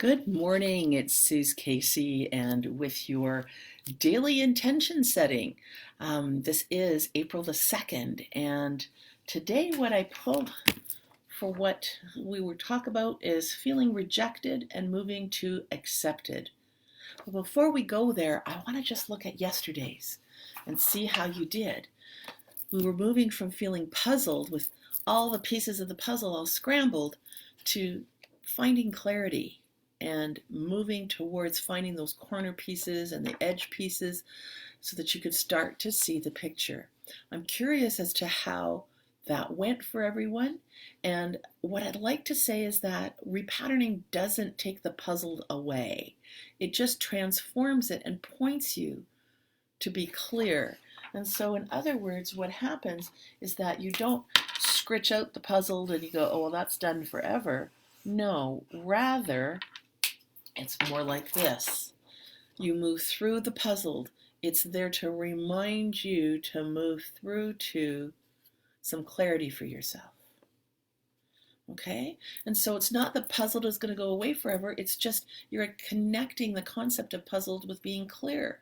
Good morning, it's Suze Casey, and with your daily intention setting. This is April the 2nd, and today what I pulled for what we will talk about is feeling rejected and moving to accepted. But before we go there, I want to just look at yesterday's and see how you did. We were moving from feeling puzzled with all the pieces of the puzzle all scrambled to finding clarity and moving towards finding those corner pieces and the edge pieces so that you could start to see the picture. I'm curious as to how that went for everyone. And what I'd like to say is that repatterning doesn't take the puzzle away. It just transforms it and points you to be clear. And so in other words, what happens is that you don't scritch out the puzzle and you go, oh, well, that's done forever. No, rather, it's more like this. You move through the puzzle. It's there to remind you to move through to some clarity for yourself. Okay? And so it's not the puzzle is going to go away forever. It's just you're connecting the concept of puzzled with being clear.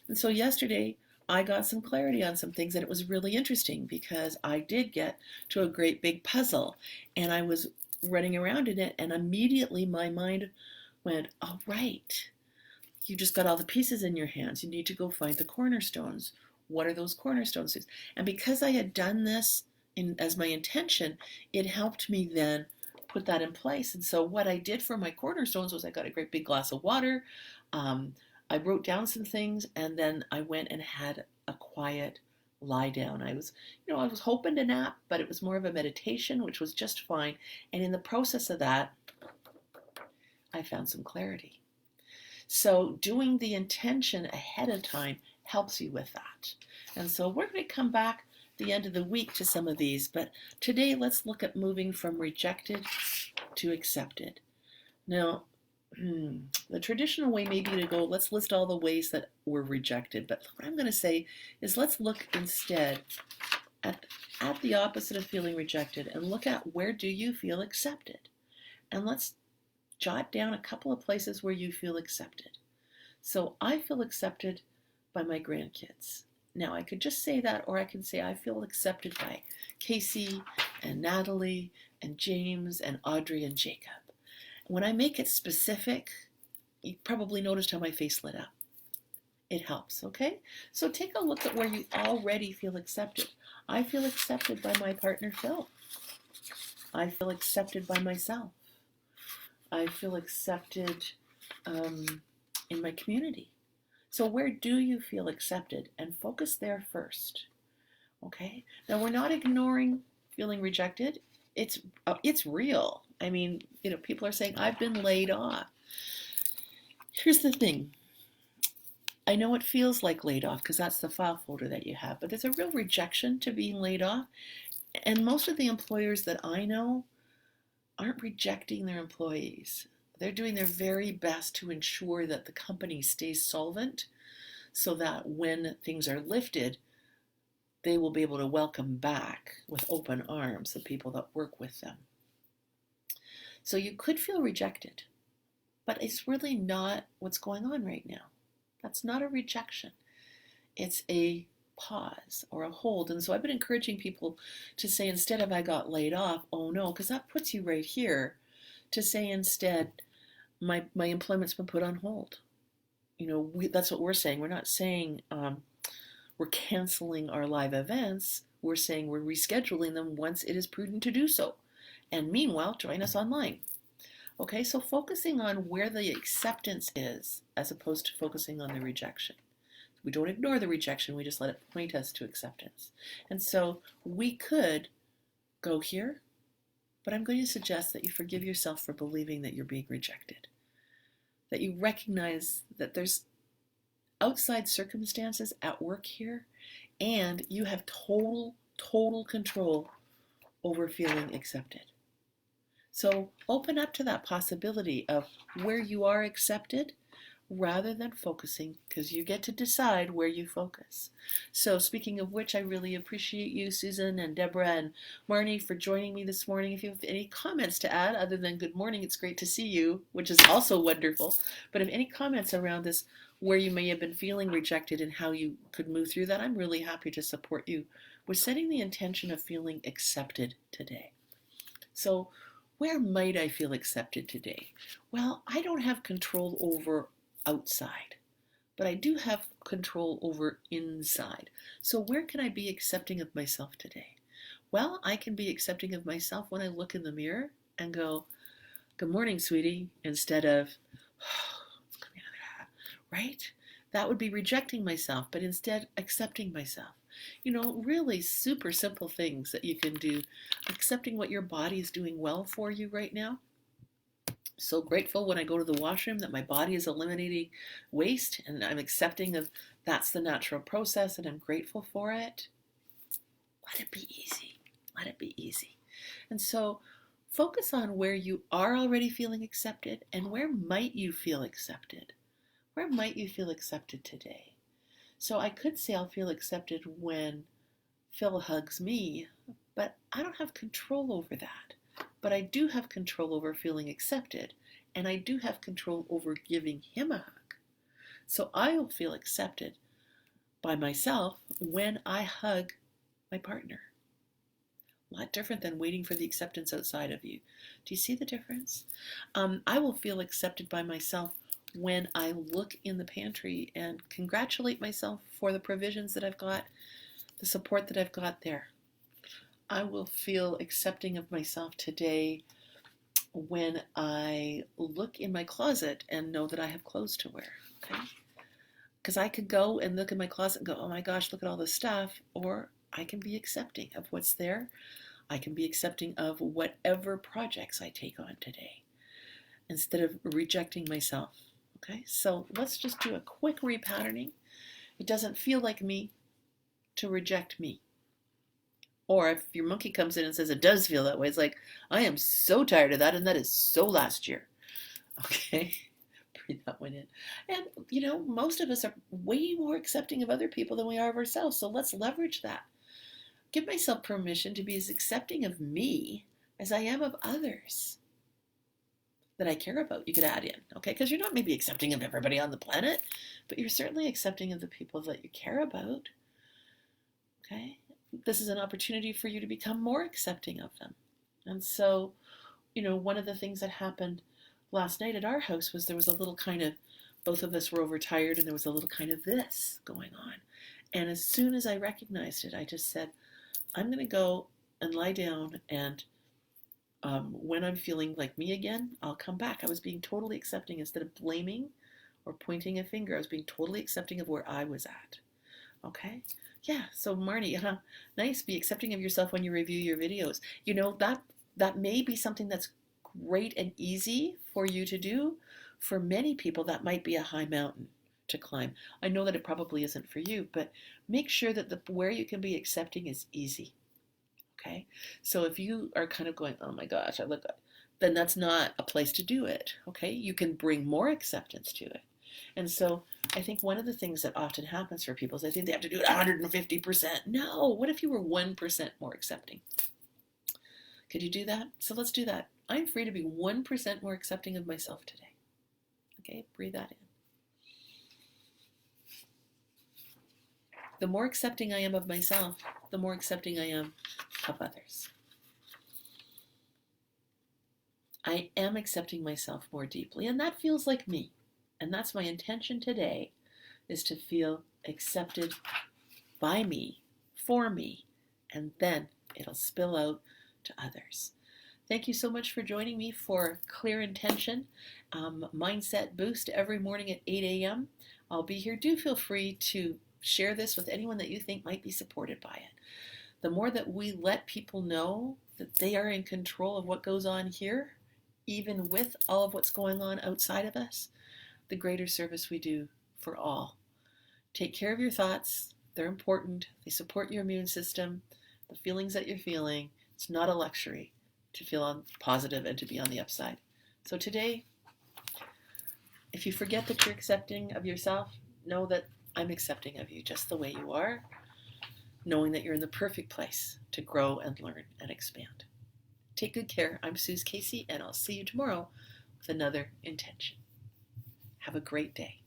And so yesterday, I got some clarity on some things, and it was really interesting because I did get to a great big puzzle, and I was running around in it, and immediately my mind went, oh, right. You just got all the pieces in your hands. You need to go find the cornerstones. What are those cornerstones? And because I had done this as my intention, it helped me then put that in place. And so what I did for my cornerstones was I got a great big glass of water. I wrote down some things, and then I went and had a quiet lie down. I was hoping to nap, but it was more of a meditation, which was just fine. And in the process of that, I found some clarity. So doing the intention ahead of time helps you with that. And so we're going to come back the end of the week to some of these, but today let's look at moving from rejected to accepted. Now, the traditional way may be to go, let's list all the ways that we're rejected, but what I'm going to say is let's look instead at the opposite of feeling rejected and look at where do you feel accepted. And let's jot down a couple of places where you feel accepted. So I feel accepted by my grandkids. Now I could just say that, or I can say I feel accepted by Casey and Natalie and James and Audrey and Jacob. When I make it specific, you probably noticed how my face lit up. It helps, okay? So take a look at where you already feel accepted. I feel accepted by my partner Phil. I feel accepted by myself. I feel accepted in my community. So where do you feel accepted? And focus there first. Okay? Now we're not ignoring feeling rejected. It's real. I mean, people are saying, I've been laid off. Here's the thing. I know it feels like laid off because that's the file folder that you have, but there's a real rejection to being laid off. And most of the employers that I know aren't rejecting their employees. They're doing their very best to ensure that the company stays solvent so that when things are lifted, they will be able to welcome back with open arms the people that work with them. So you could feel rejected, but it's really not what's going on right now. That's not a rejection. It's a pause or a hold. And so I've been encouraging people to say, instead of I got laid off, oh no, because that puts you right here, to say instead, my employment's been put on hold. That's what we're saying. We're not saying we're canceling our live events. We're saying we're rescheduling them once it is prudent to do so. And meanwhile, join us online. Okay, so focusing on where the acceptance is as opposed to focusing on the rejection. We don't ignore the rejection, we just let it point us to acceptance. And so we could go here, but I'm going to suggest that you forgive yourself for believing that you're being rejected. That you recognize that there's outside circumstances at work here, and you have total control over feeling accepted. So open up to that possibility of where you are accepted, rather than focusing, because you get to decide where you focus. So speaking of which, I really appreciate you, Susan and Deborah and Marnie, for joining me this morning. If you have any comments to add other than good morning, it's great to see you, which is also wonderful. But if any comments around this, where you may have been feeling rejected and how you could move through that, I'm really happy to support you with setting the intention of feeling accepted today. So where might I feel accepted today? Well, I don't have control over outside, but I do have control over inside. So where can I be accepting of myself today? Well, I can be accepting of myself when I look in the mirror and go, good morning, sweetie, instead of, oh, right? That would be rejecting myself, but instead accepting myself. You know, really super simple things that you can do. Accepting what your body is doing well for you right now. So grateful when I go to the washroom that my body is eliminating waste, and I'm accepting of that's the natural process and I'm grateful for it. Let it be easy. Let it be easy. And so focus on where you are already feeling accepted and where might you feel accepted. Where might you feel accepted today? So I could say I'll feel accepted when Phil hugs me, but I don't have control over that. But I do have control over feeling accepted, and I do have control over giving him a hug. So I'll feel accepted by myself when I hug my partner. A lot different than waiting for the acceptance outside of you. Do you see the difference? I will feel accepted by myself when I look in the pantry and congratulate myself for the provisions that I've got, the support that I've got there. I will feel accepting of myself today when I look in my closet and know that I have clothes to wear. Okay? Because I could go and look in my closet and go, oh my gosh, look at all this stuff. Or I can be accepting of what's there. I can be accepting of whatever projects I take on today instead of rejecting myself. Okay? So let's just do a quick repatterning. It doesn't feel like me to reject me. Or if your monkey comes in and says it does feel that way, it's like, I am so tired of that, and that is so last year. Okay? Breathe that one in. And, you know, most of us are way more accepting of other people than we are of ourselves, so let's leverage that. Give myself permission to be as accepting of me as I am of others that I care about. You could add in, okay? Because you're not maybe accepting of everybody on the planet, but you're certainly accepting of the people that you care about, okay? This is an opportunity for you to become more accepting of them. And so, you know, one of the things that happened last night at our house was there was a little kind of, both of us were overtired, and there was a little kind of this going on. And as soon as I recognized it, I just said, I'm going to go and lie down, and when I'm feeling like me again, I'll come back. I was being totally accepting instead of blaming or pointing a finger. I was being totally accepting of where I was at. Okay? Yeah, so Marnie, nice. Be accepting of yourself when you review your videos. You know, that may be something that's great and easy for you to do. For many people, that might be a high mountain to climb. I know that it probably isn't for you, but make sure that where you can be accepting is easy. Okay? So if you are kind of going, oh my gosh, then that's not a place to do it. Okay? You can bring more acceptance to it. And so I think one of the things that often happens for people is they think they have to do it 150%. No, what if you were 1% more accepting? Could you do that? So let's do that. I'm free to be 1% more accepting of myself today. Okay, breathe that in. The more accepting I am of myself, the more accepting I am of others. I am accepting myself more deeply, and that feels like me. And that's my intention today, is to feel accepted by me, for me, and then it'll spill out to others. Thank you so much for joining me for Clear Intention Mindset Boost every morning at 8 a.m. I'll be here. Do feel free to share this with anyone that you think might be supported by it. The more that we let people know that they are in control of what goes on here, even with all of what's going on outside of us, the greater service we do for all. Take care of your thoughts. They're important. They support your immune system. The feelings that you're feeling, it's not a luxury to feel positive and to be on the upside. So today, If you forget that you're accepting of yourself, know that I'm accepting of you just the way you are, knowing that you're in the perfect place to grow and learn and expand. Take good care. I'm Suze Casey, and I'll see you tomorrow with another intention. Have a great day.